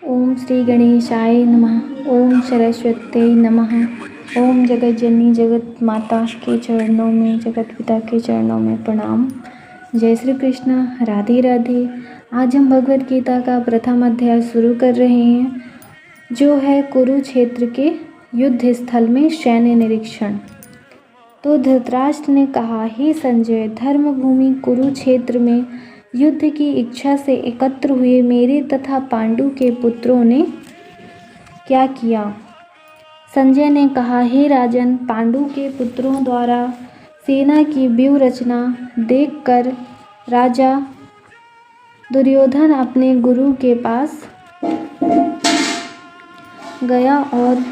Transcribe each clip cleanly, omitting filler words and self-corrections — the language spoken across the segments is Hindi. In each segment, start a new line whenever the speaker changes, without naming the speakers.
ओम श्री गणेशाय नमः। ओम सरस्वती नमः। ओम जगज्जननी जगत माता के चरणों में, जगत पिता के चरणों में प्रणाम। जय श्री कृष्ण, राधे राधे। आज हम भगवद गीता का प्रथम अध्याय शुरू कर रहे हैं, जो है कुरुक्षेत्र के युद्ध स्थल में सैन्य निरीक्षण। तो धृतराष्ट्र ने कहा, हे संजय, धर्मभूमि कुरुक्षेत्र में युद्ध की इच्छा से एकत्र हुए मेरे तथा पांडु के पुत्रों ने क्या किया। संजय ने कहा, हे राजन, पांडु के पुत्रों द्वारा सेना की व्यूह रचना देखकर राजा दुर्योधन अपने गुरु के पास गया और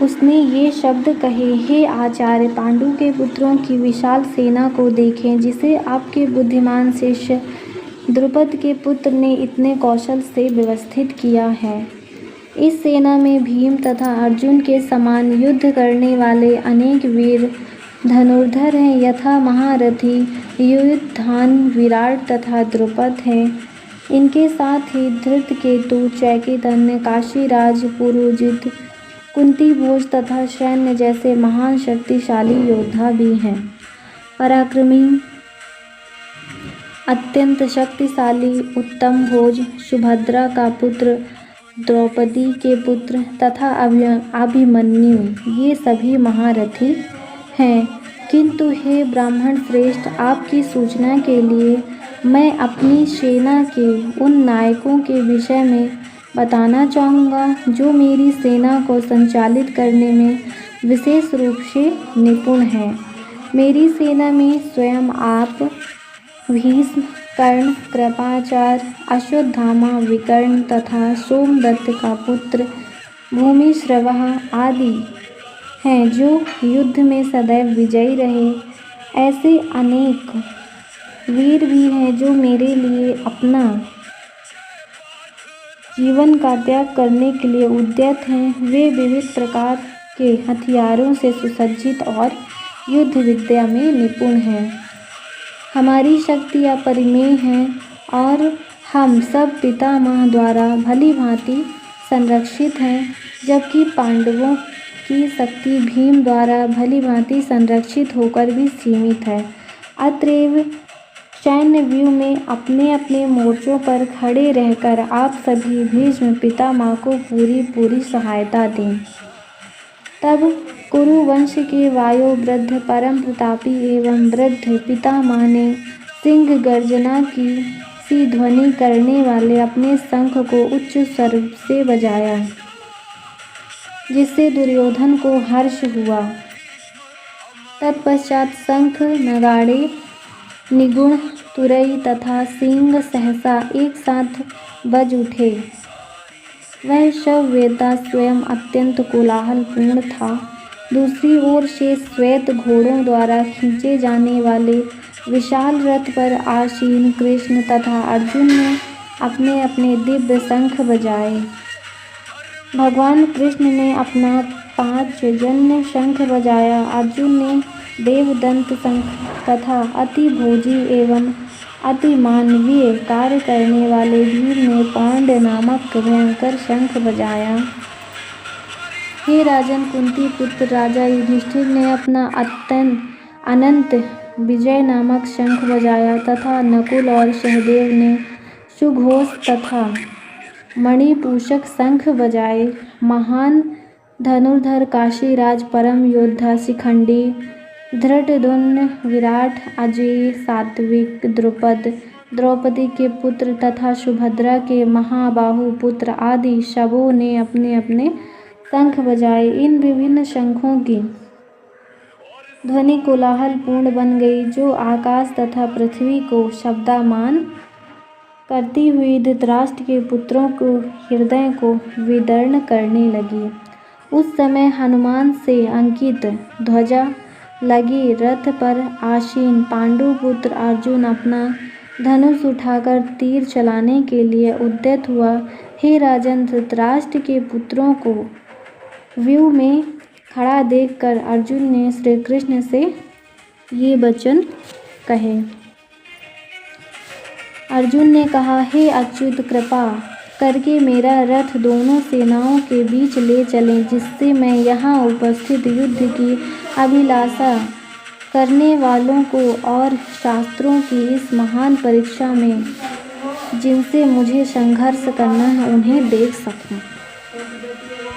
उसने ये शब्द कहे, हे आचार्य, पांडु के पुत्रों की विशाल सेना को देखें, जिसे आपके बुद्धिमान शिष्य द्रुपद के पुत्र ने इतने कौशल से व्यवस्थित किया है। इस सेना में भीम तथा अर्जुन के समान युद्ध करने वाले अनेक वीर धनुर्धर हैं, यथा महारथी युयुधान, विराट तथा द्रुपद हैं। इनके साथ ही धृतकेतु, चैकेतन्य, काशीराज, पुरोजित, कुंती भोज तथा सैन्य जैसे महान शक्तिशाली योद्धा भी हैं। पराक्रमी, अत्यंत शक्तिशाली उत्तम भोज, सुभद्रा का पुत्र, द्रौपदी के पुत्र तथा अभिमन्यु, ये सभी महारथी हैं। किंतु हे ब्राह्मण श्रेष्ठ, आपकी सूचना के लिए मैं अपनी सेना के उन नायकों के विषय में बताना चाहूँगा, जो मेरी सेना को संचालित करने में विशेष रूप से निपुण हैं। मेरी सेना में स्वयं आप, भीष्म, कर्ण, कृपाचार्य, अश्वत्थामा, विकर्ण तथा सोमदत्त का पुत्र भूमिश्रवः आदि हैं, जो युद्ध में सदैव विजयी रहे। ऐसे अनेक वीर भी हैं जो मेरे लिए अपना जीवन का त्याग करने के लिए उद्यत हैं। वे विविध प्रकार के हथियारों से सुसज्जित और युद्ध विद्या में निपुण हैं। हमारी शक्ति अपरिमेय है और हम सब पितामह द्वारा भली भांति संरक्षित हैं, जबकि पांडवों की शक्ति भीम द्वारा भली भांति संरक्षित होकर भी सीमित है। अतएव सैन्य व्यूह में अपने अपने मोर्चों पर खड़े रहकर आप सभी भीष्म पितामह को पूरी सहायता दें। तब कुरुवंश के वायोवृद्ध परम प्रतापी एवं वृद्ध पितामह ने सिंह गर्जना की सी ध्वनि करने वाले अपने शंख को उच्च स्वर से बजाया, जिससे दुर्योधन को हर्ष हुआ। तत्पश्चात शंख, नगाड़े, निगुण, तुरई तथा सींग सहसा एक साथ बज उठे। वह शववेदा स्वयं अत्यंत कोलाहलपूर्ण था। दूसरी ओर से श्वेत घोड़ों द्वारा खींचे जाने वाले विशाल रथ पर आसीन कृष्ण तथा अर्जुन ने अपने अपने दिव्य शंख बजाए। भगवान कृष्ण ने अपना पांचजन्य शंख बजाया, अर्जुन ने देवदंत शंख तथा अति भोजी एवं अति मानवीय कार्य करने वाले वीर ने पांड नामक भयंकर शंख बजाया। हे राजन, कुंती पुत्र राजा युधिष्ठिर ने अपना अनंत विजय नामक शंख बजाया तथा नकुल और सहदेव ने सुघोष तथा मणिपूषक शंख बजाए। महान धनुर्धर काशीराज, परम योद्धा शिखंडी, धृतद्युम्न, विराट, अजेय, सात्विक, द्रुपद, द्रौपदी के पुत्र तथा सुभद्रा के महाबाहु पुत्र आदि सबों ने अपने अपने शंख बजाए। इन विभिन्न शंखों की ध्वनि कोलाहलपूर्ण बन गई, जो आकाश तथा पृथ्वी को शब्दमान करती हुई धृतराष्ट्र के पुत्रों को हृदय को विदीर्ण करने लगी। उस समय हनुमान से अंकित ध्वजा लगे रथ पर आसीन पांडु पुत्र अर्जुन अपना धनुष उठाकर तीर चलाने के लिए उद्यत हुआ। हे राजन, धृतराष्ट्र के पुत्रों को व्यूह में खड़ा देखकर अर्जुन ने श्री कृष्ण से ये वचन कहे। अर्जुन ने कहा, हे अच्युत, कृपा करके मेरा रथ दोनों सेनाओं के बीच ले चलें, जिससे मैं यहाँ उपस्थित युद्ध की अभिलाषा करने वालों को और शास्त्रों की इस महान परीक्षा में जिनसे मुझे संघर्ष करना है, उन्हें देख सकूं।